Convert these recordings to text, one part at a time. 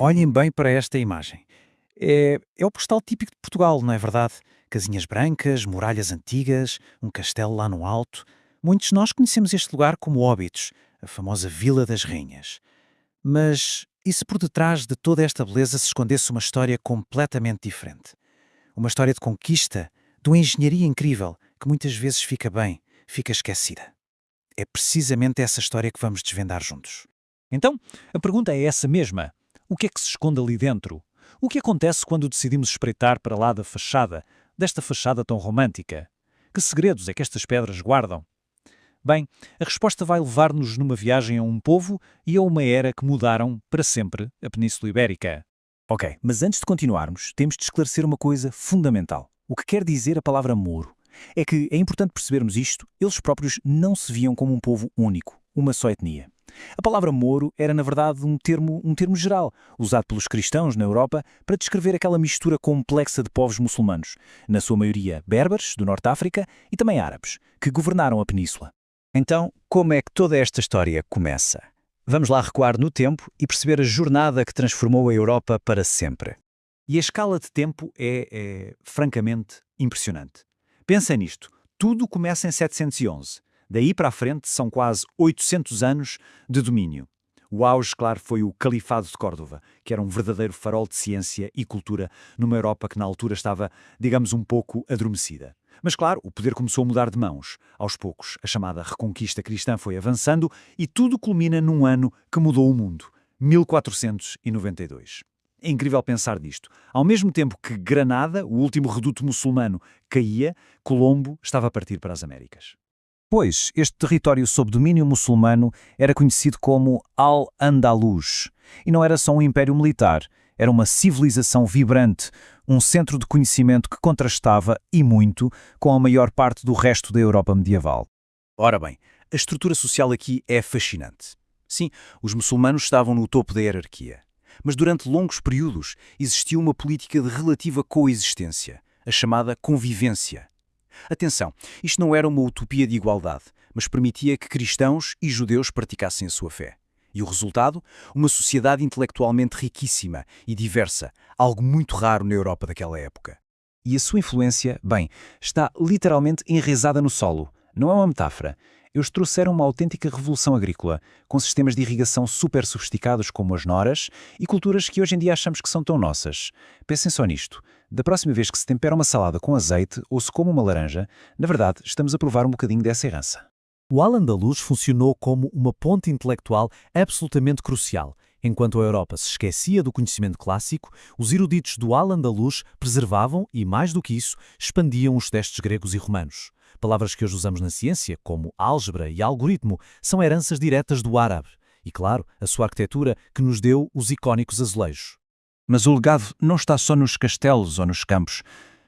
Olhem bem para esta imagem. É o postal típico de Portugal, não é verdade? Casinhas brancas, muralhas antigas, um castelo lá no alto. Muitos de nós conhecemos este lugar como Óbidos, a famosa Vila das Rainhas. Mas e se por detrás de toda esta beleza se escondesse uma história completamente diferente? Uma história de conquista, de uma engenharia incrível, que muitas vezes fica esquecida. É precisamente essa história que vamos desvendar juntos. Então, a pergunta é essa mesma. O que é que se esconde ali dentro? O que acontece quando decidimos espreitar para lá da fachada, desta fachada tão romântica? Que segredos é que estas pedras guardam? Bem, a resposta vai levar-nos numa viagem a um povo e a uma era que mudaram, para sempre, a Península Ibérica. Ok, mas antes de continuarmos, temos de esclarecer uma coisa fundamental. O que quer dizer a palavra Moro? É que é importante percebermos isto, eles próprios não se viam como um povo único, uma só etnia. A palavra Moro era, na verdade, um termo geral, usado pelos cristãos na Europa para descrever aquela mistura complexa de povos muçulmanos, na sua maioria berberes, do Norte de África, e também árabes, que governaram a península. Então, como é que toda esta história começa? Vamos lá recuar no tempo e perceber a jornada que transformou a Europa para sempre. E a escala de tempo é francamente impressionante. Pensa nisto, tudo começa em 711. Daí para a frente são quase 800 anos de domínio. O auge, claro, foi o Califado de Córdoba, que era um verdadeiro farol de ciência e cultura numa Europa que na altura estava, digamos, um pouco adormecida. Mas claro, o poder começou a mudar de mãos. Aos poucos, a chamada Reconquista Cristã foi avançando e tudo culmina num ano que mudou o mundo, 1492. É incrível pensar nisto. Ao mesmo tempo que Granada, o último reduto muçulmano, caía, Colombo estava a partir para as Américas. Pois, este território sob domínio muçulmano era conhecido como Al-Andalus. E não era só um império militar, era uma civilização vibrante, um centro de conhecimento que contrastava, e muito, com a maior parte do resto da Europa medieval. Ora bem, a estrutura social aqui é fascinante. Sim, os muçulmanos estavam no topo da hierarquia. Mas durante longos períodos existiu uma política de relativa coexistência, a chamada convivência. Atenção, isto não era uma utopia de igualdade, mas permitia que cristãos e judeus praticassem a sua fé. E o resultado? Uma sociedade intelectualmente riquíssima e diversa, algo muito raro na Europa daquela época. E a sua influência, bem, está literalmente enraizada no solo. Não é uma metáfora. Eles trouxeram uma autêntica revolução agrícola, com sistemas de irrigação super sofisticados como as noras e culturas que hoje em dia achamos que são tão nossas. Pensem só nisto. Da próxima vez que se tempera uma salada com azeite ou se come uma laranja, na verdade, estamos a provar um bocadinho dessa herança. O Al-Andalus funcionou como uma ponte intelectual absolutamente crucial. Enquanto a Europa se esquecia do conhecimento clássico, os eruditos do Al-Andalus preservavam e, mais do que isso, expandiam os testes gregos e romanos. Palavras que hoje usamos na ciência, como álgebra e algoritmo, são heranças diretas do árabe. E, claro, a sua arquitetura que nos deu os icónicos azulejos. Mas o legado não está só nos castelos ou nos campos.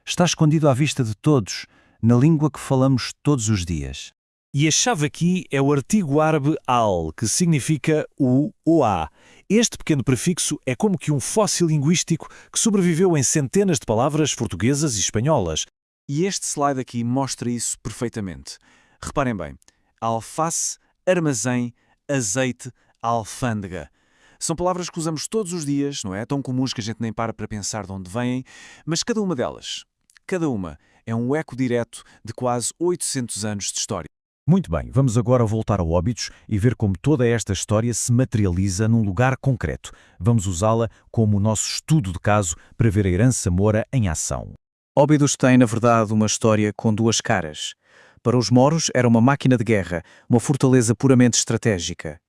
Está escondido à vista de todos, na língua que falamos todos os dias. E a chave aqui é o artigo árabe al, que significa o ou a. Este pequeno prefixo é como que um fóssil linguístico que sobreviveu em centenas de palavras portuguesas e espanholas. E este slide aqui mostra isso perfeitamente. Reparem bem, alface, armazém, azeite, alfândega. São palavras que usamos todos os dias, não é? Tão comuns que a gente nem para pensar de onde vêm, mas cada uma delas, cada uma, é um eco direto de quase 800 anos de história. Muito bem, vamos agora voltar a Óbidos e ver como toda esta história se materializa num lugar concreto. Vamos usá-la como o nosso estudo de caso para ver a herança moura em ação. Óbidos tem, na verdade, uma história com duas caras. Para os moros era uma máquina de guerra, uma fortaleza puramente estratégica.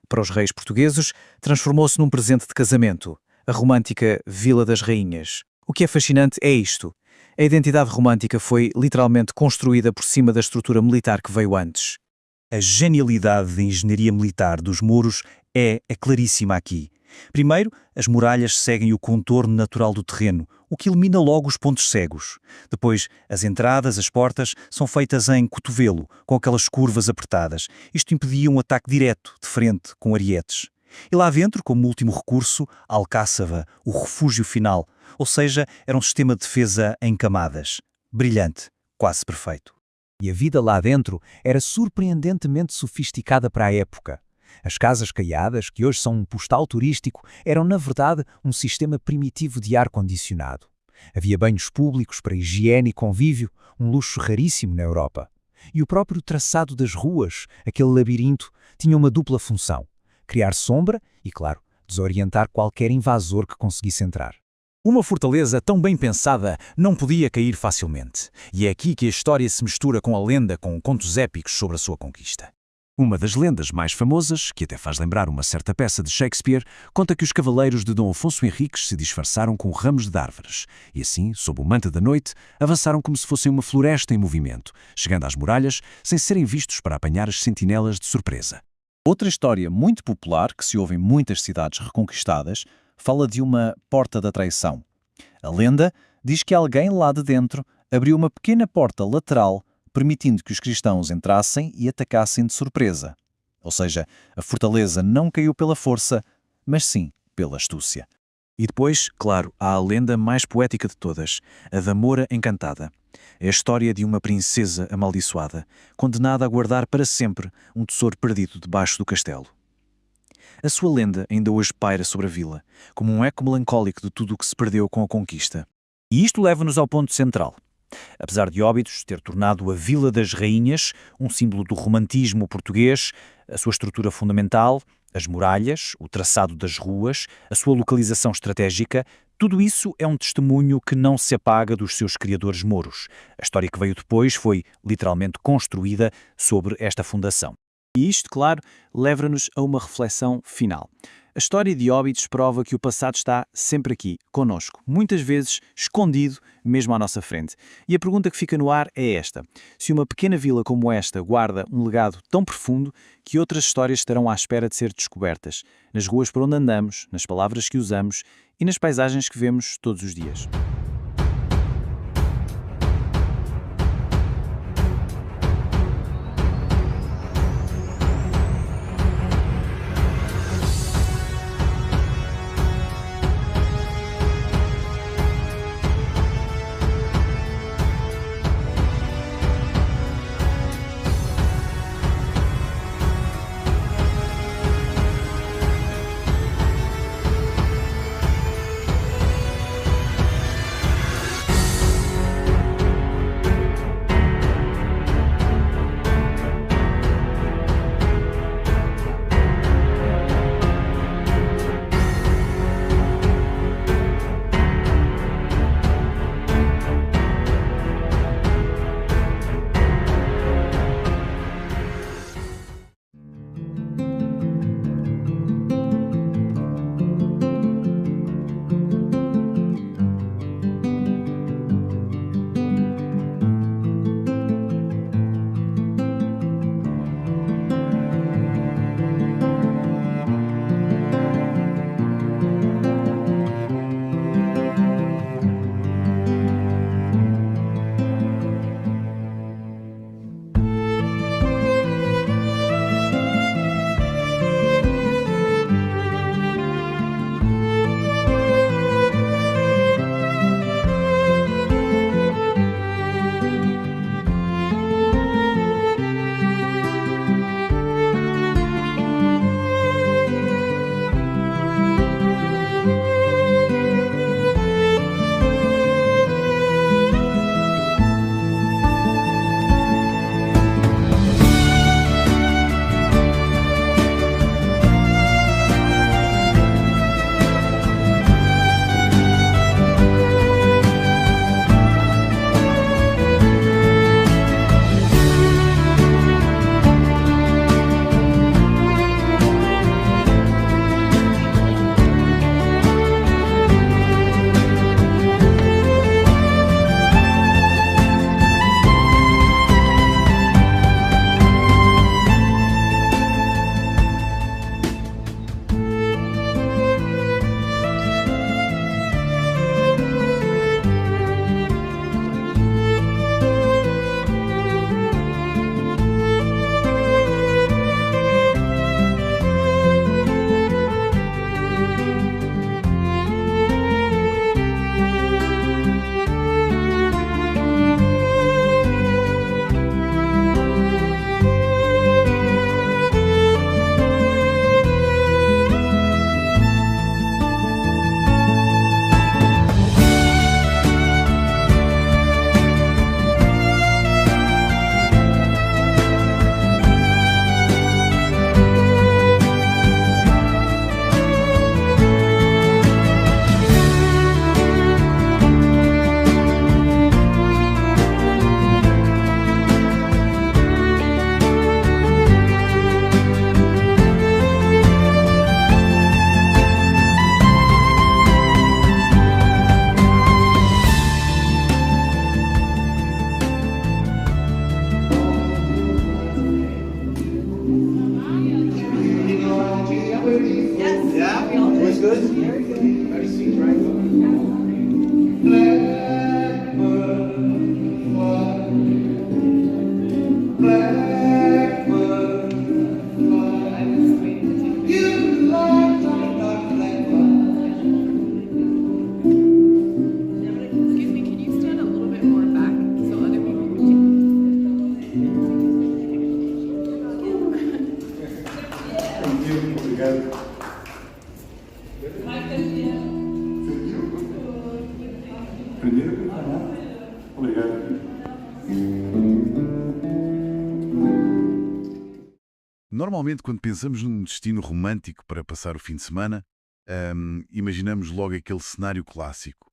Para os reis portugueses, transformou-se num presente de casamento, a romântica Vila das Rainhas. O que é fascinante é isto. A identidade romântica foi literalmente construída por cima da estrutura militar que veio antes. A genialidade da engenharia militar dos muros é claríssima aqui. Primeiro, as muralhas seguem o contorno natural do terreno, o que elimina logo os pontos cegos. Depois, as entradas, as portas, são feitas em cotovelo, com aquelas curvas apertadas. Isto impedia um ataque direto, de frente, com arietes. E lá dentro, como último recurso, a alcáçava, o refúgio final, ou seja, era um sistema de defesa em camadas. Brilhante, quase perfeito. E a vida lá dentro era surpreendentemente sofisticada para a época. As casas caiadas, que hoje são um postal turístico, eram na verdade um sistema primitivo de ar-condicionado. Havia banhos públicos para higiene e convívio, um luxo raríssimo na Europa. E o próprio traçado das ruas, aquele labirinto, tinha uma dupla função: criar sombra e, claro, desorientar qualquer invasor que conseguisse entrar. Uma fortaleza tão bem pensada não podia cair facilmente, e é aqui que a história se mistura com a lenda, com contos épicos sobre a sua conquista. Uma das lendas mais famosas, que até faz lembrar uma certa peça de Shakespeare, conta que os cavaleiros de Dom Afonso Henriques se disfarçaram com ramos de árvores e assim, sob o manto da noite, avançaram como se fossem uma floresta em movimento, chegando às muralhas sem serem vistos para apanhar as sentinelas de surpresa. Outra história muito popular, que se ouve em muitas cidades reconquistadas, fala de uma porta da traição. A lenda diz que alguém lá de dentro abriu uma pequena porta lateral, permitindo que os cristãos entrassem e atacassem de surpresa. Ou seja, a fortaleza não caiu pela força, mas sim pela astúcia. E depois, claro, há a lenda mais poética de todas, a da Moura Encantada. É a história de uma princesa amaldiçoada, condenada a guardar para sempre um tesouro perdido debaixo do castelo. A sua lenda ainda hoje paira sobre a vila, como um eco melancólico de tudo o que se perdeu com a conquista. E isto leva-nos ao ponto central. Apesar de Óbidos ter tornado a Vila das Rainhas um símbolo do romantismo português, a sua estrutura fundamental, as muralhas, o traçado das ruas, a sua localização estratégica, tudo isso é um testemunho que não se apaga dos seus criadores mouros. A história que veio depois foi literalmente construída sobre esta fundação. E isto, claro, leva-nos a uma reflexão final. A história de Óbidos prova que o passado está sempre aqui, connosco, muitas vezes escondido, mesmo à nossa frente. E a pergunta que fica no ar é esta: se uma pequena vila como esta guarda um legado tão profundo, que outras histórias estarão à espera de ser descobertas, nas ruas por onde andamos, nas palavras que usamos e nas paisagens que vemos todos os dias? muito obrigado. Aprendeu? Obrigado. Normalmente, quando pensamos num destino romântico para passar o fim de semana, imaginamos logo aquele cenário clássico.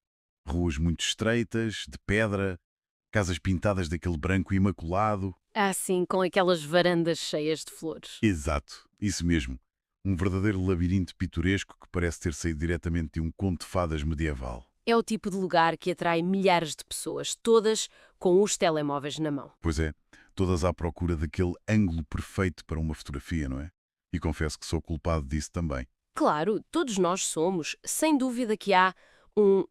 Ruas muito estreitas, de pedra, casas pintadas daquele branco imaculado. Ah, sim, com aquelas varandas cheias de flores. Exato, isso mesmo. Um verdadeiro labirinto pitoresco que parece ter saído diretamente de um conto de fadas medieval. É o tipo de lugar que atrai milhares de pessoas, todas com os telemóveis na mão. Pois é, todas à procura daquele ângulo perfeito para uma fotografia, não é? E confesso que sou culpado disso também. Claro, todos nós somos. Sem dúvida que há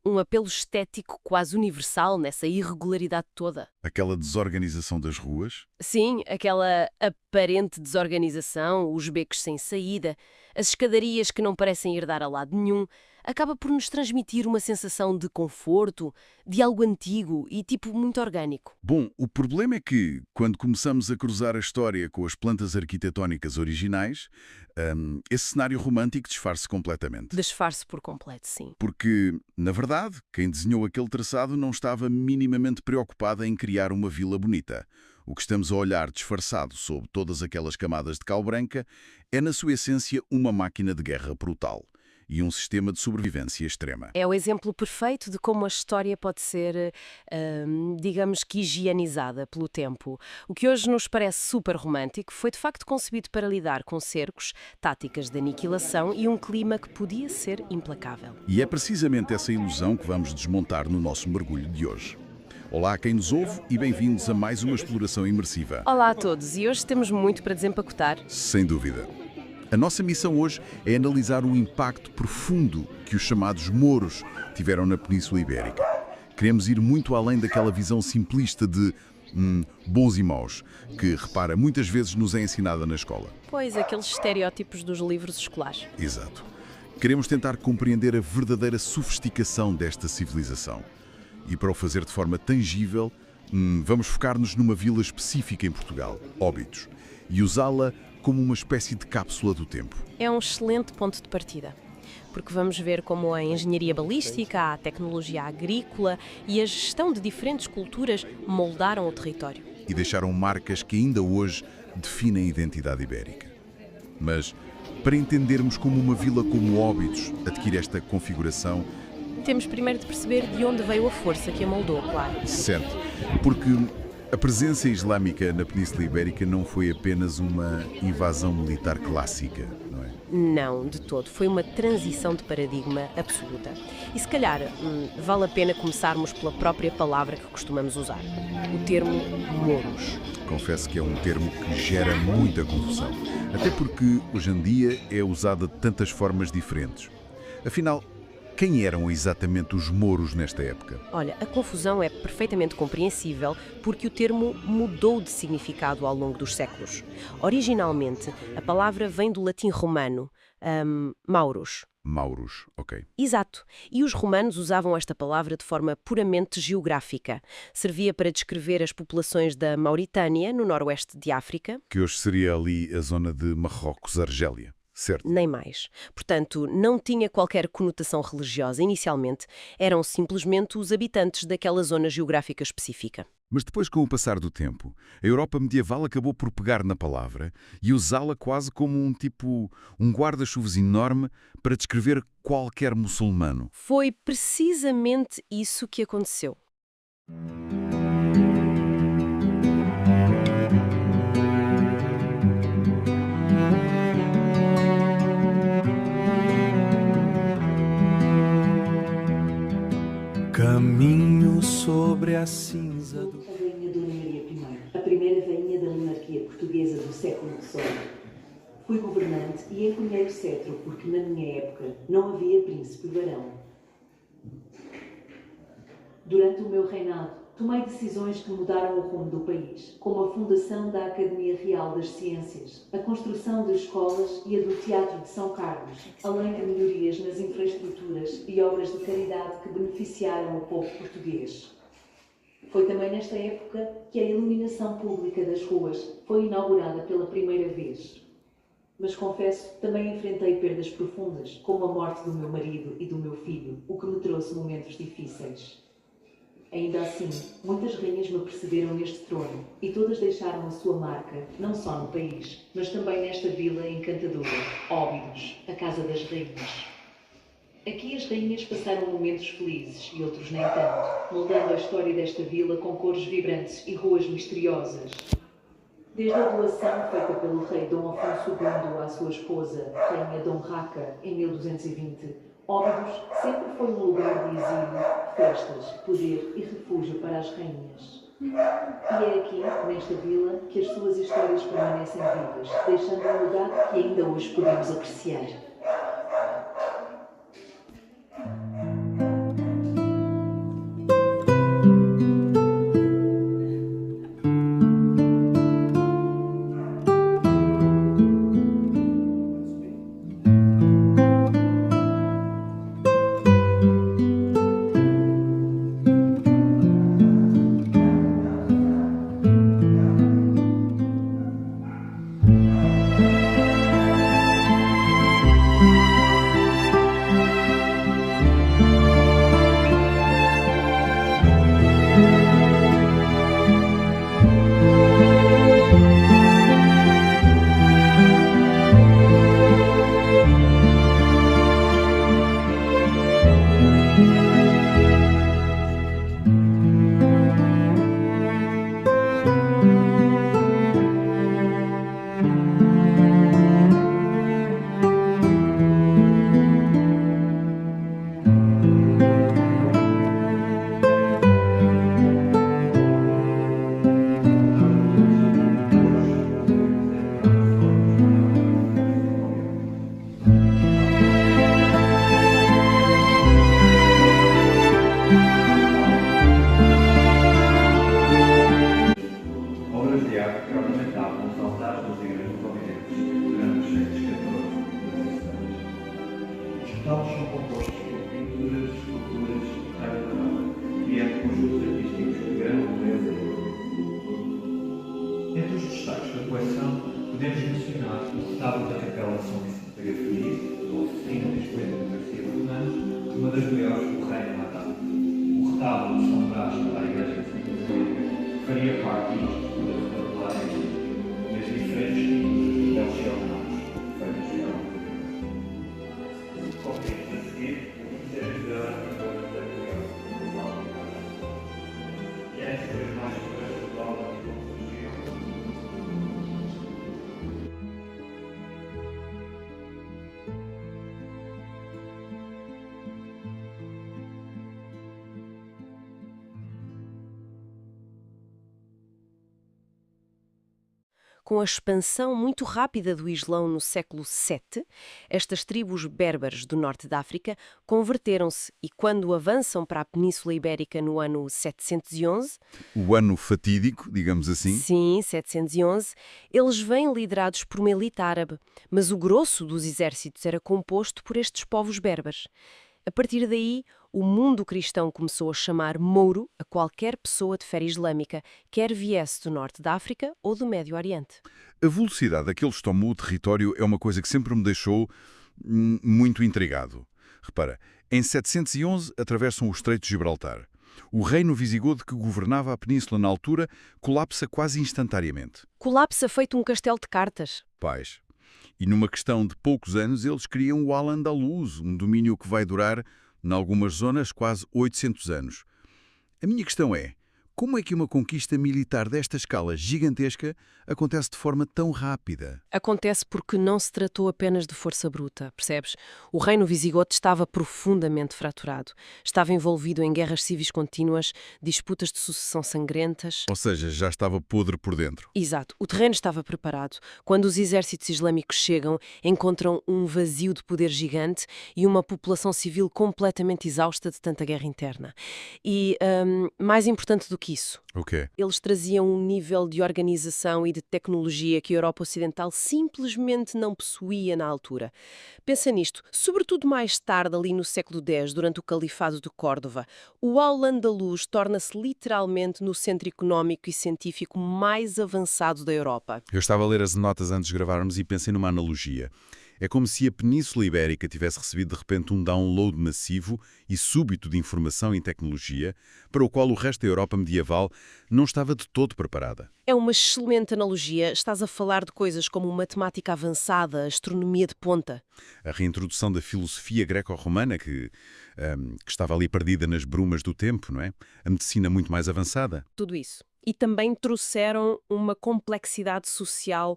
um apelo estético quase universal nessa irregularidade toda. Aquela desorganização das ruas, Sim, aquela aparente desorganização, os becos sem saída, as escadarias que não parecem ir dar a lado nenhum, acaba por nos transmitir uma sensação de conforto, de algo antigo e tipo muito orgânico. bom, o problema é que, quando começamos a cruzar a história com as plantas arquitetónicas originais, esse cenário romântico desfaz-se completamente. Desfar-se por completo, sim. Porque, na verdade, quem desenhou aquele traçado não estava minimamente preocupado em criar uma vila bonita. O que estamos a olhar disfarçado sob todas aquelas camadas de cal branca é, na sua essência, uma máquina de guerra brutal e um sistema de sobrevivência extrema. É o exemplo perfeito de como a história pode ser, digamos que higienizada pelo tempo. O que hoje nos parece super romântico foi de facto concebido para lidar com cercos, táticas de aniquilação e um clima que podia ser implacável. E é precisamente essa ilusão que vamos desmontar no nosso mergulho de hoje. Olá a quem nos ouve e bem-vindos a mais uma exploração imersiva. Olá a todos, e hoje temos muito para desempacotar. Sem dúvida. A nossa missão hoje é analisar o impacto profundo que os chamados mouros tiveram na Península Ibérica. Queremos ir muito além daquela visão simplista de bons e maus, que, repara, muitas vezes nos é ensinada na escola. Pois, aqueles estereótipos dos livros escolares. Exato. Queremos tentar compreender a verdadeira sofisticação desta civilização. E para o fazer de forma tangível, vamos focar-nos numa vila específica em Portugal, Óbidos, e usá-la como uma espécie de cápsula do tempo. É um excelente ponto de partida, porque vamos ver como a engenharia balística, a tecnologia agrícola e a gestão de diferentes culturas moldaram o território. E deixaram marcas que ainda hoje definem a identidade ibérica. Mas, para entendermos como uma vila como Óbidos adquire esta configuração, Temos primeiro de perceber de onde veio a força que a moldou, claro. certo, porque a presença islâmica na Península Ibérica não foi apenas uma invasão militar clássica, não é? Não, de todo. Foi uma transição de paradigma absoluta. E se calhar vale a pena começarmos pela própria palavra que costumamos usar. O termo mouros. Confesso que é um termo que gera muita confusão, até porque hoje em dia é usado de tantas formas diferentes. Afinal, quem eram exatamente os mouros nesta época? Olha, a confusão é perfeitamente compreensível porque o termo mudou de significado ao longo dos séculos. Originalmente, a palavra vem do latim romano, maurus. Mauros, ok. Exato. E os romanos usavam esta palavra de forma puramente geográfica. Servia para descrever as populações da Mauritânia, no noroeste de África, Que hoje seria ali a zona de Marrocos-Argélia, certo? nem mais. Portanto, não tinha qualquer conotação religiosa inicialmente, eram simplesmente os habitantes daquela zona geográfica específica. Mas depois, com o passar do tempo, a Europa medieval acabou por pegar na palavra e usá-la quase como um guarda-chuvas enorme para descrever qualquer muçulmano. Foi precisamente isso que aconteceu. Caminho sobre a cinza do... A Rainha Dona Maria I, a primeira rainha da monarquia portuguesa do século XVIII. Fui governante e empunhei o cetro porque, na minha época, não havia príncipe varão. Durante o meu reinado, tomei decisões que mudaram o rumo do país, como a fundação da Academia Real das Ciências, a construção de escolas e a do Teatro de São Carlos, além de melhorias nas infraestruturas e obras de caridade que beneficiaram o povo português. Foi também nesta época que a iluminação pública das ruas foi inaugurada pela primeira vez. Mas confesso, também enfrentei perdas profundas, como a morte do meu marido e do meu filho, o que me trouxe momentos difíceis. Ainda assim, muitas rainhas me precederam neste trono e todas deixaram a sua marca, não só no país, mas também nesta vila encantadora, Óbidos, a Casa das Rainhas. Aqui as rainhas passaram momentos felizes e outros nem tanto, moldando a história desta vila com cores vibrantes e ruas misteriosas. Desde a doação feita pelo rei Dom Afonso II à sua esposa, rainha Dom Raca, em 1220, Óbidos sempre foi um lugar de exílio, festas, poder e refúgio para as rainhas. E é aqui, nesta vila, que as suas histórias permanecem vivas, deixando um legado que ainda hoje podemos apreciar. Podemos mencionar o retábulo da Capela de São Vicente da Grafia, da oficina de Expoente da Garcia Fernandes, uma das maiores do Reino Natal. O retábulo de São Brás para a Igreja de Santa Maria faria parte da retabularia das diferentes tipos de Belchiornatos, feitos de ouro. Compreende a seguir o que serve da e é essa vez mais espiritual da tecnologia. Com a expansão muito rápida do Islão no século VII, estas tribos bérbares do norte da África converteram-se e, quando avançam para a Península Ibérica no ano 711, O ano fatídico, digamos assim. sim, 711, eles vêm liderados por uma elite árabe, mas o grosso dos exércitos era composto por estes povos berberes. A partir daí, o mundo cristão começou a chamar mouro a qualquer pessoa de fé islâmica, quer viesse do norte da África ou do Médio Oriente. A velocidade a que eles tomam o território é uma coisa que sempre me deixou muito intrigado. Repara, em 711 atravessam o Estreito de Gibraltar. O reino visigodo que governava a península na altura colapsa quase instantaneamente. Colapsa feito um castelo de cartas. Paz. E numa questão de poucos anos eles criam o Al-Andalus, um domínio que vai durar, em algumas zonas, quase 800 anos. A minha questão é, como é que uma conquista militar desta escala gigantesca acontece de forma tão rápida? Acontece porque não se tratou apenas de força bruta, percebes? O reino visigodo estava profundamente fraturado. Estava envolvido em guerras civis contínuas, disputas de sucessão sangrentas. Ou seja, já estava podre por dentro. Exato. O terreno estava preparado. Quando os exércitos islâmicos chegam, encontram um vazio de poder gigante e uma população civil completamente exausta de tanta guerra interna. E, mais importante do que que isso. O quê? Eles traziam um nível de organização e de tecnologia que a Europa Ocidental simplesmente não possuía na altura. Pensa nisto, sobretudo mais tarde, ali no século X, durante o Califado de Córdoba, o Al-Andalus torna-se literalmente no centro económico e científico mais avançado da Europa. Eu estava a ler as notas antes de gravarmos e pensei numa analogia. É como se a Península Ibérica tivesse recebido de repente um download massivo e súbito de informação e tecnologia para o qual o resto da Europa medieval não estava de todo preparada. É uma excelente analogia. Estás a falar de coisas como matemática avançada, astronomia de ponta. A reintrodução da filosofia greco-romana que estava ali perdida nas brumas do tempo, não é? A medicina muito mais avançada. Tudo isso. E também trouxeram uma complexidade social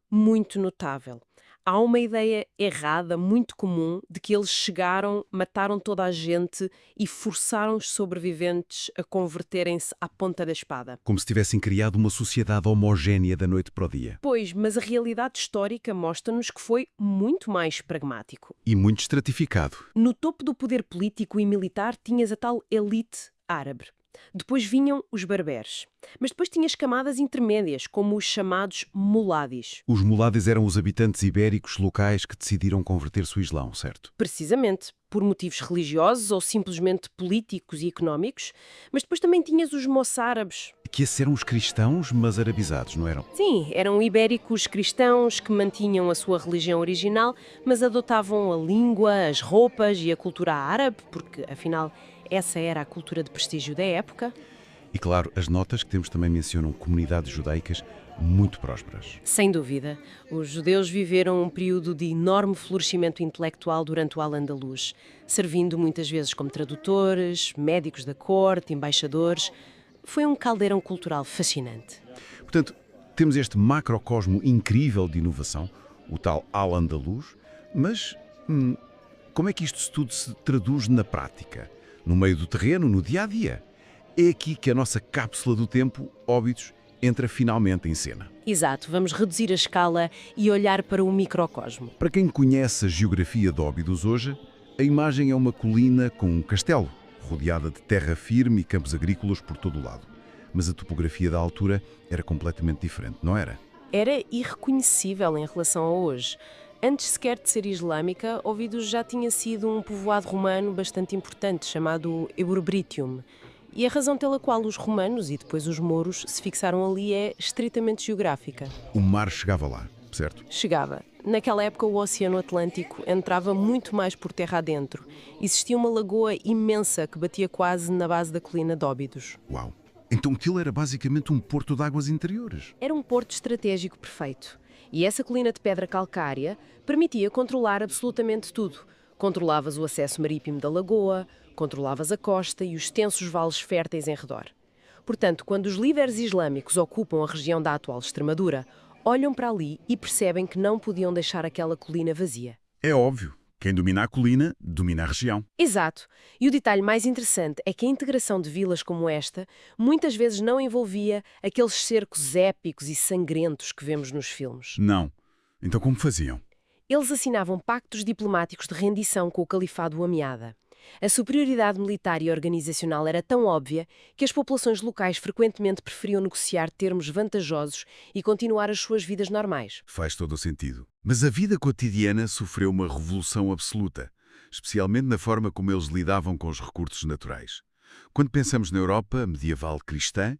muito notável. Há uma ideia errada, muito comum, de que eles chegaram, mataram toda a gente e forçaram os sobreviventes a converterem-se à ponta da espada. Como se tivessem criado uma sociedade homogénea da noite para o dia. Pois, mas a realidade histórica mostra-nos que foi muito mais pragmático. E muito estratificado. No topo do poder político e militar tinhas a tal elite árabe. Depois vinham os berberes. Mas depois tinhas camadas intermédias, como os chamados muladis. Os mulades eram os habitantes ibéricos locais que decidiram converter-se ao Islão, certo? Precisamente, por motivos religiosos ou simplesmente políticos e económicos. Mas depois também tinhas os moçárabes. Que esses eram os cristãos, mas arabizados, não eram? Sim, eram ibéricos cristãos que mantinham a sua religião original, mas adotavam a língua, as roupas e a cultura árabe, porque, afinal, essa era a cultura de prestígio da época. E claro, as notas que temos também mencionam comunidades judaicas muito prósperas. Sem dúvida. Os judeus viveram um período de enorme florescimento intelectual durante o Al-Andalus, servindo muitas vezes como tradutores, médicos da corte, embaixadores. Foi um caldeirão cultural fascinante. Portanto, temos este macrocosmo incrível de inovação, o tal Al-Andalus, mas como é que isto tudo se traduz na prática? No meio do terreno, no dia-a-dia? É aqui que a nossa cápsula do tempo, Óbidos, entra finalmente em cena. Exato, vamos reduzir a escala e olhar para o microcosmo. Para quem conhece a geografia de Óbidos hoje, a imagem é uma colina com um castelo, rodeada de terra firme e campos agrícolas por todo o lado. Mas a topografia da altura era completamente diferente, não era? Era irreconhecível em relação a hoje. Antes sequer de ser islâmica, Óbidos já tinha sido um povoado romano bastante importante, chamado Eburbitium. E a razão pela qual os romanos e depois os mouros se fixaram ali é estritamente geográfica. O mar chegava lá, certo? Chegava. Naquela época o Oceano Atlântico entrava muito mais por terra adentro. Existia uma lagoa imensa que batia quase na base da colina de Óbidos. Uau! Então aquilo era basicamente um porto de águas interiores. Era um porto estratégico perfeito. E essa colina de pedra calcária permitia controlar absolutamente tudo. Controlavas o acesso marítimo da lagoa, controlavas a costa e os extensos vales férteis em redor. Portanto, quando os líderes islâmicos ocupam a região da atual Extremadura, olham para ali e percebem que não podiam deixar aquela colina vazia. É óbvio. Quem domina a colina, domina a região. Exato. E o detalhe mais interessante é que a integração de vilas como esta muitas vezes não envolvia aqueles cercos épicos e sangrentos que vemos nos filmes. Não. Então como faziam? Eles assinavam pactos diplomáticos de rendição com o Califado Ameada. A superioridade militar e organizacional era tão óbvia que as populações locais frequentemente preferiam negociar termos vantajosos e continuar as suas vidas normais. Faz todo o sentido. Mas a vida cotidiana sofreu uma revolução absoluta, especialmente na forma como eles lidavam com os recursos naturais. Quando pensamos na Europa medieval cristã,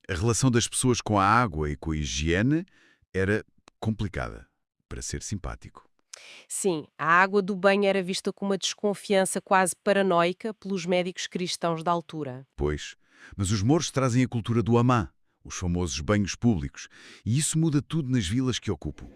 a relação das pessoas com a água e com a higiene era complicada, para ser simpático. Sim, a água do banho era vista com uma desconfiança quase paranoica pelos médicos cristãos da altura. Pois, mas os mouros trazem a cultura do hammam, os famosos banhos públicos, e isso muda tudo nas vilas que ocupam.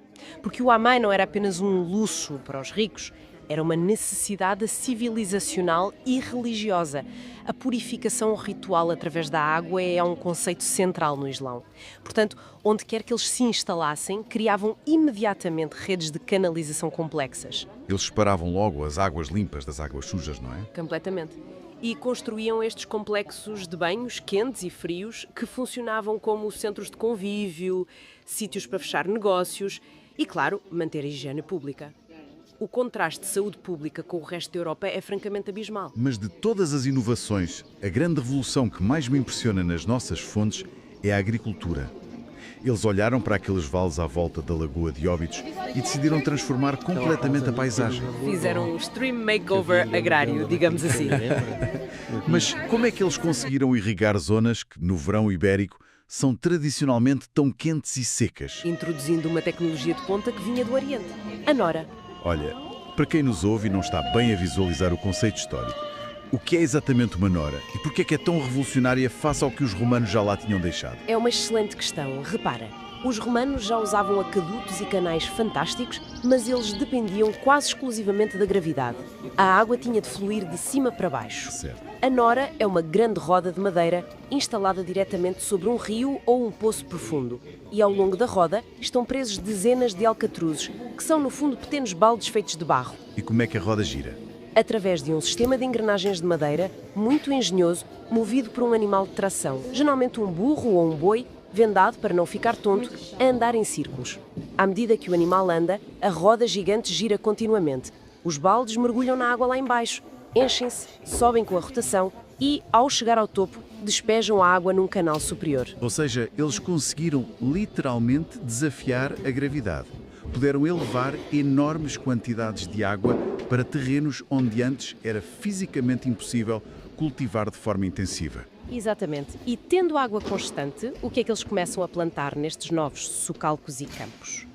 Porque o hammam não era apenas um luxo para os ricos, era uma necessidade civilizacional e religiosa. A purificação ritual através da água é um conceito central no Islão. Portanto, onde quer que eles se instalassem, criavam imediatamente redes de canalização complexas. Eles separavam logo as águas limpas das águas sujas, não é? Completamente. E construíam estes complexos de banhos quentes e frios que funcionavam como centros de convívio, sítios para fechar negócios e, claro, manter a higiene pública. O contraste de saúde pública com o resto da Europa é francamente abismal. Mas de todas as inovações, a grande revolução que mais me impressiona nas nossas fontes é a agricultura. Eles olharam para aqueles vales à volta da Lagoa de Óbidos e decidiram transformar completamente a paisagem. Fizeram um extreme makeover agrário, digamos assim. Mas como é que eles conseguiram irrigar zonas que, no verão ibérico, são tradicionalmente tão quentes e secas? Introduzindo uma tecnologia de ponta que vinha do Oriente. A Nora. Olha, para quem nos ouve e não está bem a visualizar o conceito histórico, o que é exatamente uma nora e por que é tão revolucionária face ao que os romanos já lá tinham deixado? É uma excelente questão. Repara, os romanos já usavam aquedutos e canais fantásticos, mas eles dependiam quase exclusivamente da gravidade. A água tinha de fluir de cima para baixo. Certo. A nora é uma grande roda de madeira instalada diretamente sobre um rio ou um poço profundo. E ao longo da roda estão presos dezenas de alcatruzes, que são no fundo pequenos baldes feitos de barro. E como é que a roda gira? Através de um sistema de engrenagens de madeira muito engenhoso, movido por um animal de tração, geralmente um burro ou um boi, vendado para não ficar tonto, a andar em círculos. À medida que o animal anda, a roda gigante gira continuamente. Os baldes mergulham na água lá embaixo, enchem-se, sobem com a rotação e, ao chegar ao topo, despejam a água num canal superior. Ou seja, eles conseguiram literalmente desafiar a gravidade. Puderam elevar enormes quantidades de água para terrenos onde antes era fisicamente impossível cultivar de forma intensiva. Exatamente. E tendo água constante, o que é que eles começam a plantar nestes novos socalcos e campos?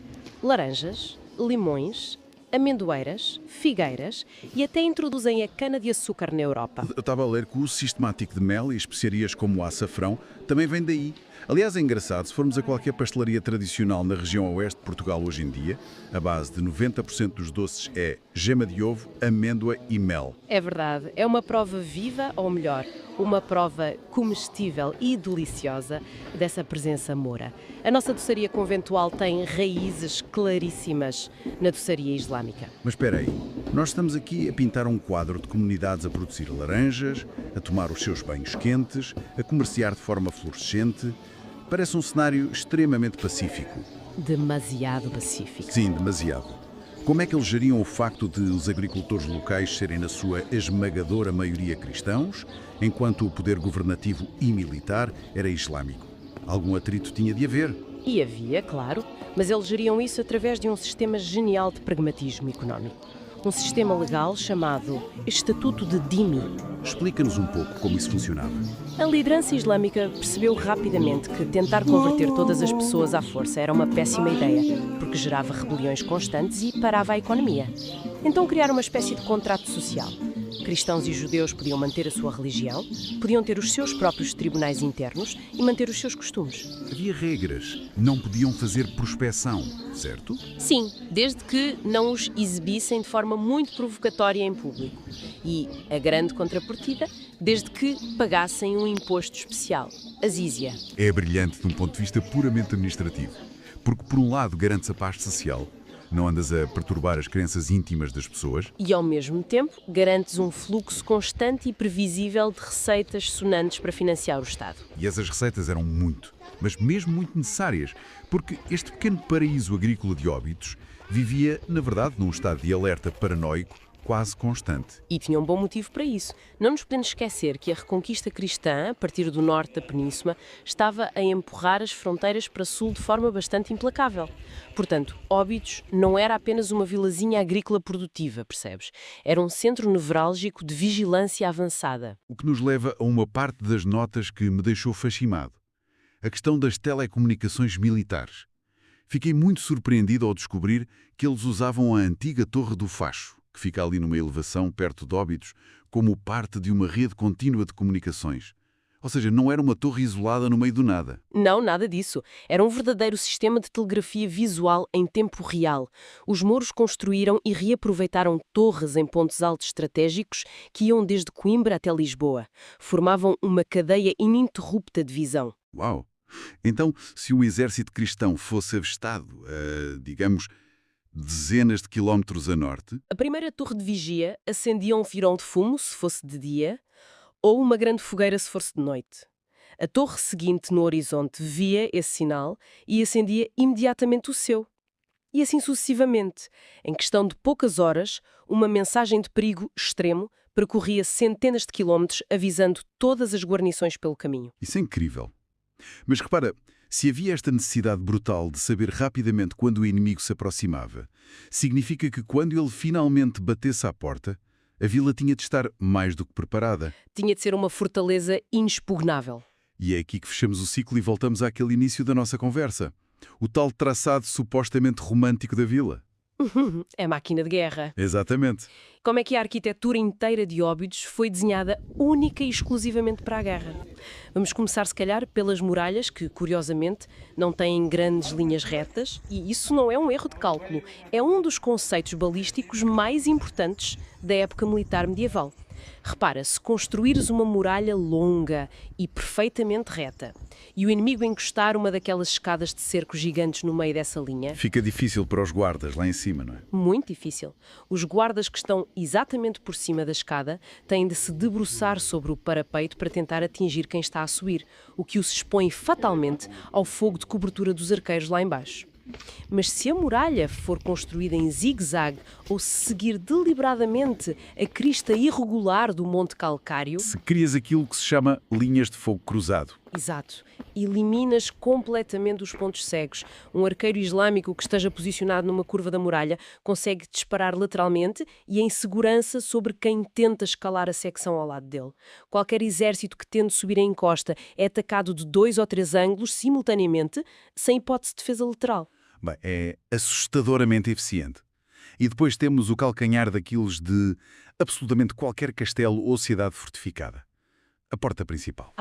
Laranjas, limões, amendoeiras, figueiras e até introduzem a cana-de-açúcar na Europa. Eu estava a ler que o uso sistemático de mel e especiarias como o açafrão também vem daí. Aliás, é engraçado, se formos a qualquer pastelaria tradicional na região oeste de Portugal hoje em dia, a base de 90% dos doces é gema de ovo, amêndoa e mel. É verdade, é uma prova viva, ou melhor, uma prova comestível e deliciosa dessa presença moura. A nossa doçaria conventual tem raízes claríssimas na doçaria islâmica. Mas espera aí, nós estamos aqui a pintar um quadro de comunidades a produzir laranjas, a tomar os seus banhos quentes, a comerciar de forma fluorescente. Parece um cenário extremamente pacífico. Demasiado pacífico. Sim, demasiado. Como é que eles geriam o facto de os agricultores locais serem, na sua esmagadora maioria, cristãos, enquanto o poder governativo e militar era islâmico? Algum atrito tinha de haver. E havia, claro, mas eles geriam isso através de um sistema genial de pragmatismo económico. Um sistema legal chamado Estatuto de Dhimmi. Explica-nos um pouco como isso funcionava. A liderança islâmica percebeu rapidamente que tentar converter todas as pessoas à força era uma péssima ideia, porque gerava rebeliões constantes e parava a economia. Então criaram uma espécie de contrato social. Cristãos e judeus podiam manter a sua religião, podiam ter os seus próprios tribunais internos e manter os seus costumes. Havia regras. Não podiam fazer prospeção, certo? Sim, desde que não os exibissem de forma muito provocatória em público. E, a grande contrapartida, desde que pagassem um imposto especial, a zízia. É brilhante de um ponto de vista puramente administrativo. Porque, por um lado, garante-se a paz social. Não andas a perturbar as crenças íntimas das pessoas. E, ao mesmo tempo, garantes um fluxo constante e previsível de receitas sonantes para financiar o Estado. E essas receitas eram mas mesmo muito necessárias, porque este pequeno paraíso agrícola de Óbidos vivia, na verdade, num estado de alerta paranoico quase constante. E tinha um bom motivo para isso. Não nos podemos esquecer que a reconquista cristã, a partir do norte da península, estava a empurrar as fronteiras para sul de forma bastante implacável. Portanto, Óbidos não era apenas uma vilazinha agrícola produtiva, percebes? Era um centro nevrálgico de vigilância avançada. O que nos leva a uma parte das notas que me deixou fascinado. A questão das telecomunicações militares. Fiquei muito surpreendido ao descobrir que eles usavam a antiga Torre do Facho, que fica ali numa elevação perto de Óbidos, como parte de uma rede contínua de comunicações. Ou seja, não era uma torre isolada no meio do nada. Não, nada disso. Era um verdadeiro sistema de telegrafia visual em tempo real. Os mouros construíram e reaproveitaram torres em pontos altos estratégicos que iam desde Coimbra até Lisboa. Formavam uma cadeia ininterrupta de visão. Uau! Então, se o exército cristão fosse avistado digamos, dezenas de quilómetros a norte... A primeira torre de vigia acendia um firão de fumo, se fosse de dia, ou uma grande fogueira, se fosse de noite. A torre seguinte no horizonte via esse sinal e acendia imediatamente o seu. E assim sucessivamente. Em questão de poucas horas, uma mensagem de perigo extremo percorria centenas de quilómetros avisando todas as guarnições pelo caminho. Isso é incrível. Mas repara, se havia esta necessidade brutal de saber rapidamente quando o inimigo se aproximava, significa que quando ele finalmente batesse à porta, a vila tinha de estar mais do que preparada. Tinha de ser uma fortaleza inexpugnável. E é aqui que fechamos o ciclo e voltamos àquele início da nossa conversa. O tal traçado supostamente romântico da vila. É máquina de guerra. Exatamente. Como é que a arquitetura inteira de Óbidos foi desenhada única e exclusivamente para a guerra? Vamos começar, se calhar, pelas muralhas, que, curiosamente, não têm grandes linhas retas, e isso não é um erro de cálculo, é um dos conceitos balísticos mais importantes da época militar medieval. Repara, se construires uma muralha longa e perfeitamente reta, e o inimigo encostar uma daquelas escadas de cerco gigantes no meio dessa linha... Fica difícil para os guardas lá em cima, não é? Muito difícil. Os guardas que estão exatamente por cima da escada têm de se debruçar sobre o parapeito para tentar atingir quem está a subir, o que os expõe fatalmente ao fogo de cobertura dos arqueiros lá embaixo. Mas se a muralha for construída em zigue-zague ou se seguir deliberadamente a crista irregular do Monte Calcário... Se crias aquilo que se chama linhas de fogo cruzado. Exato. Eliminas completamente os pontos cegos. Um arqueiro islâmico que esteja posicionado numa curva da muralha consegue disparar lateralmente e em segurança sobre quem tenta escalar a secção ao lado dele. Qualquer exército que tente subir a encosta é atacado de 2 ou 3 ângulos simultaneamente, sem hipótese de defesa lateral. Bem, é assustadoramente eficiente. E depois temos o calcanhar daqueles de absolutamente qualquer castelo ou cidade fortificada. A porta principal.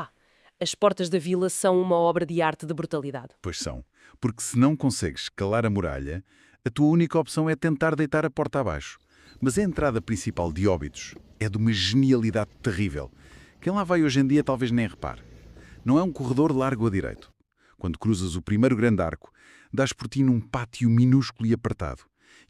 As portas da vila são uma obra de arte de brutalidade. Pois são. Porque se não consegues calar a muralha, a tua única opção é tentar deitar a porta abaixo. Mas a entrada principal de Óbidos é de uma genialidade terrível. Quem lá vai hoje em dia talvez nem repare. Não é um corredor largo a direito. Quando cruzas o primeiro grande arco, dás por ti num pátio minúsculo e apertado.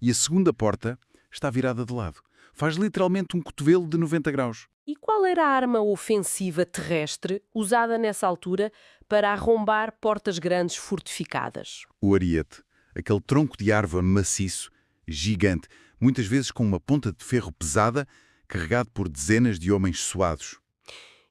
E a segunda porta está virada de lado. Faz literalmente um cotovelo de 90 graus. E qual era a arma ofensiva terrestre usada nessa altura para arrombar portas grandes fortificadas? O ariete, aquele tronco de árvore maciço, gigante, muitas vezes com uma ponta de ferro pesada, carregado por dezenas de homens suados.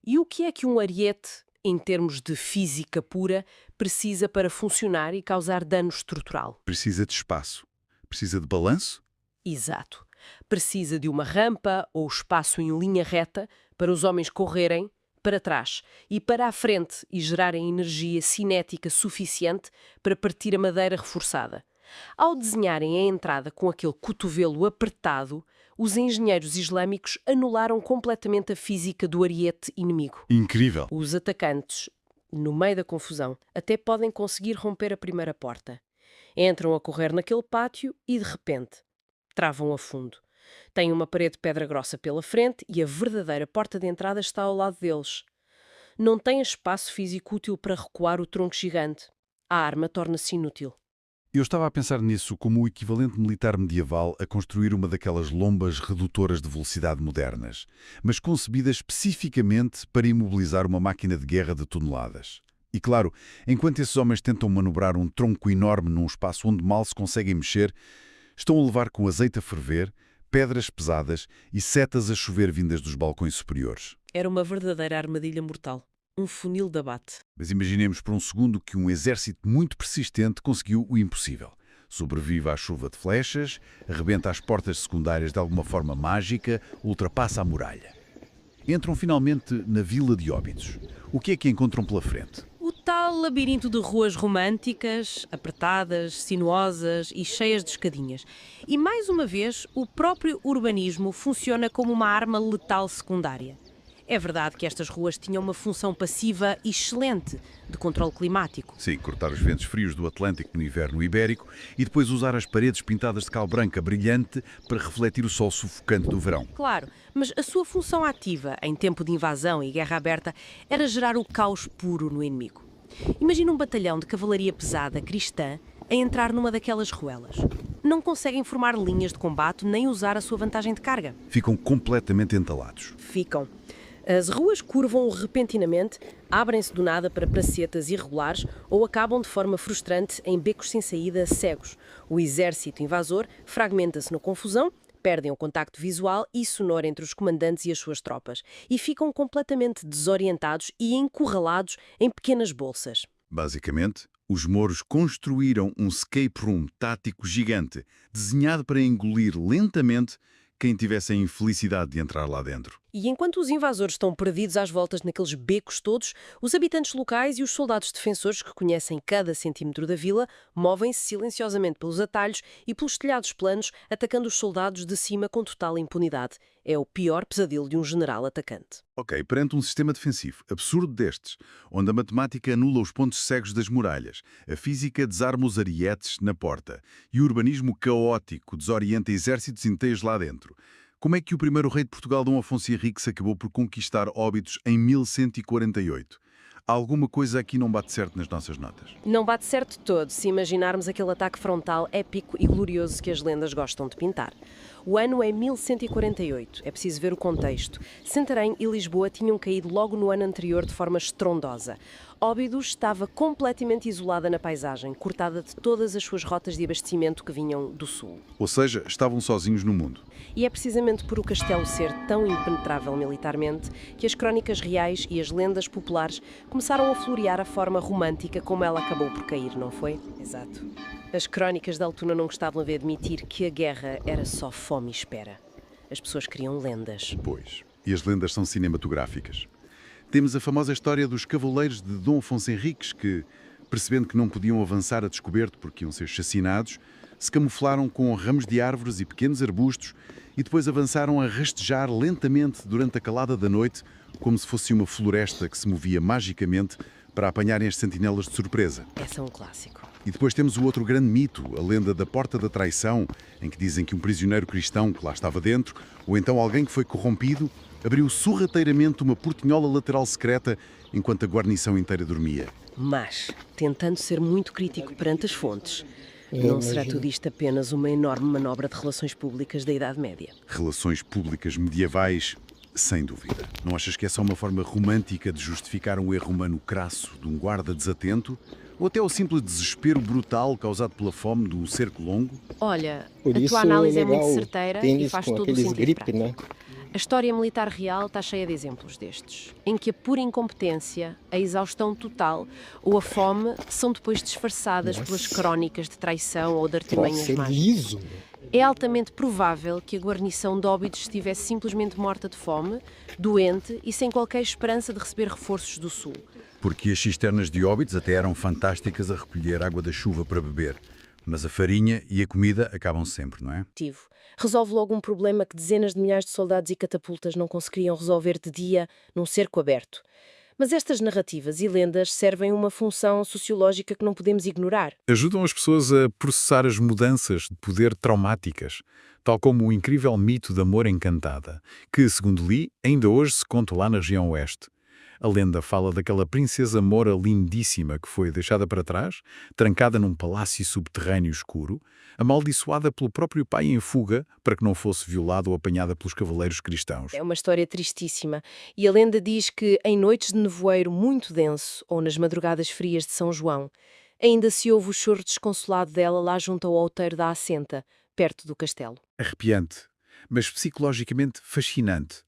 E o que é que um ariete, em termos de física pura, precisa para funcionar e causar dano estrutural? Precisa de espaço. Precisa de balanço. Exato. Precisa de uma rampa ou espaço em linha reta para os homens correrem para trás e para a frente e gerarem energia cinética suficiente para partir a madeira reforçada. Ao desenharem a entrada com aquele cotovelo apertado, os engenheiros islâmicos anularam completamente a física do ariete inimigo. Incrível! Os atacantes, no meio da confusão, até podem conseguir romper a primeira porta. Entram a correr naquele pátio e, de repente, travam a fundo. Têm uma parede de pedra grossa pela frente e a verdadeira porta de entrada está ao lado deles. Não têm espaço físico útil para recuar o tronco gigante. A arma torna-se inútil. Eu estava a pensar nisso como o equivalente militar medieval a construir uma daquelas lombas redutoras de velocidade modernas, mas concebidas especificamente para imobilizar uma máquina de guerra de toneladas. E claro, enquanto esses homens tentam manobrar um tronco enorme num espaço onde mal se conseguem mexer, estão a levar com azeite a ferver, pedras pesadas e setas a chover vindas dos balcões superiores. Era uma verdadeira armadilha mortal. Um funil de abate. Mas imaginemos por um segundo que um exército muito persistente conseguiu o impossível. Sobrevive à chuva de flechas, arrebenta as portas secundárias de alguma forma mágica, ultrapassa a muralha. Entram finalmente na vila de Óbidos. O que é que encontram pela frente? O tal labirinto de ruas românticas, apertadas, sinuosas e cheias de escadinhas. E mais uma vez, o próprio urbanismo funciona como uma arma letal secundária. É verdade que estas ruas tinham uma função passiva excelente de controle climático. Sim, cortar os ventos frios do Atlântico no inverno ibérico e depois usar as paredes pintadas de cal branca brilhante para refletir o sol sufocante do verão. Claro, mas a sua função ativa, em tempo de invasão e guerra aberta, era gerar o caos puro no inimigo. Imagina um batalhão de cavalaria pesada cristã a entrar numa daquelas ruelas. Não conseguem formar linhas de combate nem usar a sua vantagem de carga. Ficam completamente entalados. Ficam. As ruas curvam repentinamente, abrem-se do nada para pracetas irregulares ou acabam de forma frustrante em becos sem saída cegos. O exército invasor fragmenta-se na confusão, perdem o contacto visual e sonoro entre os comandantes e as suas tropas e ficam completamente desorientados e encurralados em pequenas bolsas. Basicamente, os mouros construíram um escape room tático gigante, desenhado para engolir lentamente quem tivesse a infelicidade de entrar lá dentro. E enquanto os invasores estão perdidos às voltas naqueles becos todos, os habitantes locais e os soldados defensores que conhecem cada centímetro da vila movem-se silenciosamente pelos atalhos e pelos telhados planos, atacando os soldados de cima com total impunidade. É o pior pesadelo de um general atacante. Ok, perante um sistema defensivo absurdo destes, onde a matemática anula os pontos cegos das muralhas, a física desarma os arietes na porta e o urbanismo caótico desorienta exércitos inteiros lá dentro, como é que o primeiro rei de Portugal, Dom Afonso Henriques, acabou por conquistar Óbidos em 1148? Alguma coisa aqui não bate certo nas nossas notas. Não bate certo todo se imaginarmos aquele ataque frontal épico e glorioso que as lendas gostam de pintar. O ano é 1148, é preciso ver o contexto. Santarém e Lisboa tinham caído logo no ano anterior de forma estrondosa. Óbidos estava completamente isolada na paisagem, cortada de todas as suas rotas de abastecimento que vinham do sul. Ou seja, estavam sozinhos no mundo. E é precisamente por o castelo ser tão impenetrável militarmente que as crónicas reais e as lendas populares começaram a florear a forma romântica como ela acabou por cair, não foi? Exato. As crónicas da Altuna não gostavam de admitir que a guerra era só fome e espera. As pessoas queriam lendas. Pois. E as lendas são cinematográficas. Temos a famosa história dos cavaleiros de Dom Afonso Henriques que, percebendo que não podiam avançar a descoberto porque iam ser chacinados, se camuflaram com ramos de árvores e pequenos arbustos e depois avançaram a rastejar lentamente durante a calada da noite, como se fosse uma floresta que se movia magicamente para apanharem as sentinelas de surpresa. Esse é um clássico. E depois temos o outro grande mito, a lenda da Porta da Traição, em que dizem que um prisioneiro cristão que lá estava dentro, ou então alguém que foi corrompido, abriu sorrateiramente uma portinhola lateral secreta enquanto a guarnição inteira dormia. Mas, tentando ser muito crítico perante as fontes, não será tudo isto apenas uma enorme manobra de relações públicas da Idade Média? Relações públicas medievais, sem dúvida. Não achas que é só uma forma romântica de justificar um erro humano crasso de um guarda desatento? Ou até o simples desespero brutal causado pela fome do cerco longo? Olha, a tua análise é muito certeira e faz todo o sentido prático. Né? A história militar real está cheia de exemplos destes, em que a pura incompetência, a exaustão total ou a fome são depois disfarçadas pelas crónicas de traição ou de artimanhas mágicas. É altamente provável que a guarnição de Óbidos estivesse simplesmente morta de fome, doente e sem qualquer esperança de receber reforços do sul. Porque as cisternas de Óbidos até eram fantásticas a recolher água da chuva para beber. Mas a farinha e a comida acabam sempre, não é? Resolve logo um problema que dezenas de milhares de soldados e catapultas não conseguiriam resolver de dia num cerco aberto. Mas estas narrativas e lendas servem uma função sociológica que não podemos ignorar. Ajudam as pessoas a processar as mudanças de poder traumáticas, tal como o incrível mito da Moura Encantada, que, segundo li, ainda hoje se conta lá na região oeste. A lenda fala daquela princesa Moura lindíssima que foi deixada para trás, trancada num palácio subterrâneo escuro, amaldiçoada pelo próprio pai em fuga para que não fosse violada ou apanhada pelos cavaleiros cristãos. É uma história tristíssima. E a lenda diz que em noites de nevoeiro muito denso ou nas madrugadas frias de São João, ainda se ouve o choro desconsolado dela lá junto ao outeiro da Assenta, perto do castelo. Arrepiante, mas psicologicamente fascinante.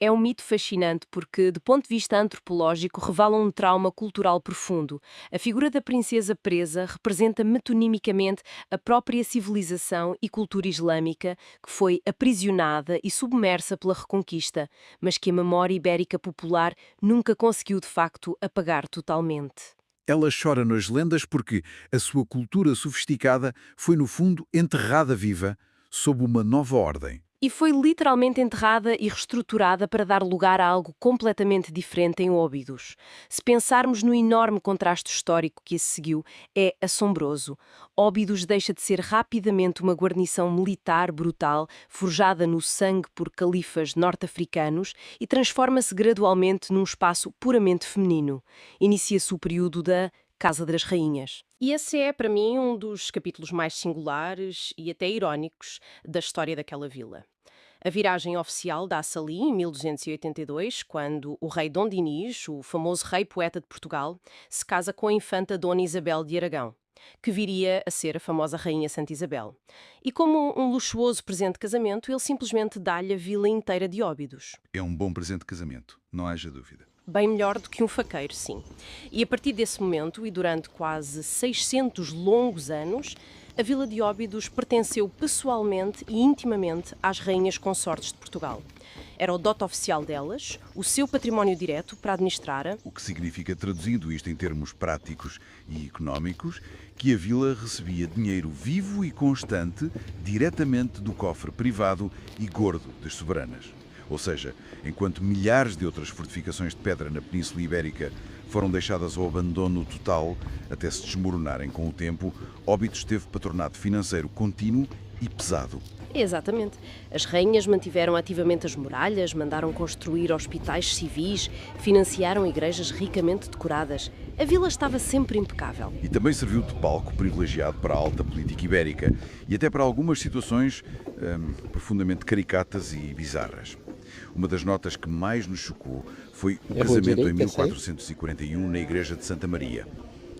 É um mito fascinante porque, do ponto de vista antropológico, revela um trauma cultural profundo. A figura da princesa presa representa metonimicamente a própria civilização e cultura islâmica que foi aprisionada e submersa pela Reconquista, mas que a memória ibérica popular nunca conseguiu de facto apagar totalmente. Ela chora nas lendas porque a sua cultura sofisticada foi, no fundo, enterrada viva sob uma nova ordem. E foi literalmente enterrada e reestruturada para dar lugar a algo completamente diferente em Óbidos. Se pensarmos no enorme contraste histórico que esse seguiu, é assombroso. Óbidos deixa de ser rapidamente uma guarnição militar brutal, forjada no sangue por califas norte-africanos, e transforma-se gradualmente num espaço puramente feminino. Inicia-se o período da Casa das Rainhas. E esse é, para mim, um dos capítulos mais singulares e até irónicos da história daquela vila. A viragem oficial dá-se ali em 1282, quando o rei Dom Dinis, o famoso rei poeta de Portugal, se casa com a infanta Dona Isabel de Aragão. que viria a ser a famosa Rainha Santa Isabel. E como um luxuoso presente de casamento, ele simplesmente dá-lhe a vila inteira de Óbidos. É um bom presente de casamento, não haja dúvida. Bem melhor do que um faqueiro, sim. E a partir desse momento, e durante quase 600 longos anos, a vila de Óbidos pertenceu pessoalmente e intimamente às rainhas consortes de Portugal. Era o dote oficial delas, o seu património direto para administrar. O que significa, traduzindo isto em termos práticos e económicos, que a vila recebia dinheiro vivo e constante diretamente do cofre privado e gordo das soberanas. Ou seja, enquanto milhares de outras fortificações de pedra na Península Ibérica foram deixadas ao abandono total até se desmoronarem com o tempo, Óbidos teve patronato financeiro contínuo e pesado. Exatamente. As rainhas mantiveram ativamente as muralhas, mandaram construir hospitais civis, financiaram igrejas ricamente decoradas. A vila estava sempre impecável. E também serviu de palco privilegiado para a alta política ibérica e até para algumas situações profundamente caricatas e bizarras. Uma das notas que mais nos chocou foi o casamento em 1441 na Igreja de Santa Maria.